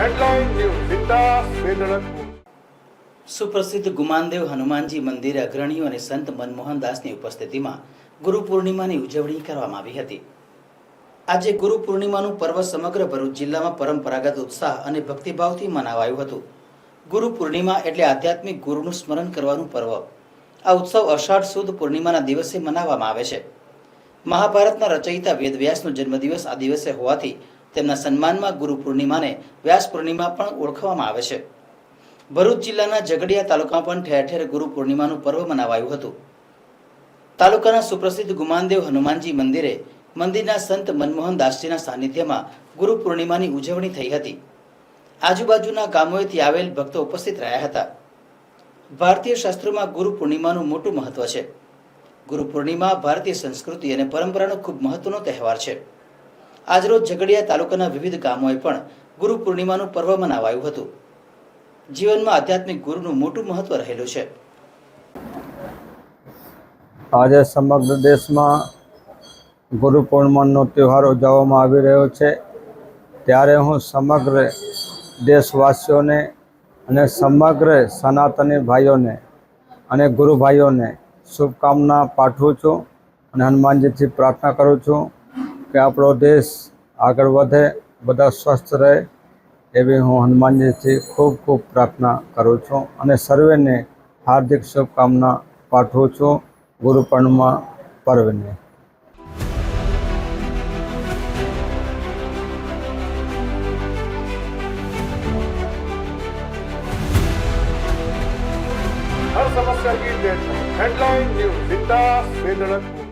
Headline news जिंदा वेदड़कपुर। સુપ્રસિદ્ધ ગુમાનદેવ હનુમાનજી મંદિરે અગ્રણીઓ અને સંત મનમોહન દાસની ઉપસ્થિતિમાં ગુરુ પૂર્ણિમાની ઉજવણી કરવામાં આવી હતી। આજે ગુરુ પૂર્ણિમાનું પર્વ સમગ્ર ભરૂચ જિલ્લામાં પરંપરાગત ઉત્સાહ અને ભક્તિભાવથી મનાવાયું હતું। ગુરુ પૂર્ણિમા એટલે આધ્યાત્મિક ગુરુનું સ્મરણ કરવાનું પર્વ। આ ઉત્સવ અષાઢ સુદ પૂર્ણિમાના દિવસે મનાવવામાં આવે છે। મહાભારતના રચયિતા વેદવ્યાસનો જન્મદિવસ આ દિવસે હોવાથી તેમના સન્માનમાં ગુરુ પૂર્ણિમાને વ્યાસ પૂર્ણિમા પણ ઓળખવામાં આવે છે। ભરૂચ જિલ્લાના ઝઘડિયા તાલુકામાં પણ ઠેર ઠેર ગુરુ પૂર્ણિમાનું પર્વ મનાવાયું હતું। તાલુકાના સુપ્રસિદ્ધ ગુમાનદેવ હનુમાનજી મંદિરે મંદિરના સંત મનમોહન દાસજીના સાનિધ્યમાં ગુરુ પૂર્ણિમાની ઉજવણી થઈ હતી। આજુબાજુના ગામોએથી આવેલ ભક્તો ઉપસ્થિત રહ્યા હતા। ભારતીય શાસ્ત્રોમાં ગુરુ પૂર્ણિમાનું મોટું મહત્વ છે। ગુરુ પૂર્ણિમા ભારતીય સંસ્કૃતિ અને પરંપરાનો ખૂબ મહત્વનો તહેવાર છે। આજરોજ ઝઘડિયા તાલુકાના વિવિધ ગામોએ પણ ગુરુ પૂર્ણિમાનું પર્વ મનાવાયું હતું। જીવનમાં આધ્યાત્મિક ગુરુનું મોટું મહત્વ રહેલું છે। આજે સમગ્ર દેશમાં ગુરુ પૂર્ણિમાનો તહેવાર ઉજવવામાં આવી રહ્યો છે। ત્યારે હું સમગ્ર દેશવાસીઓને અને સમગ્ર સનાતની ભાઈઓને અને ગુરુ ભાઈઓને શુભકામના પાઠવું છું અને હનુમાનજીથી પ્રાર્થના કરું છું કે આપણો દેશ આગળ વધે, બધા સ્વસ્થ રહે એવી હું હનુમાનજીથી ખૂબ ખૂબ પ્રાર્થના કરું છું અને સર્વેને હાર્દિક શુભકામના પાઠવું છું ગુરુ પૂર્ણિમા પર્વને। हर समस्या की डेट हेडलाइन न्यूज जिंदा वेदड़कपुर।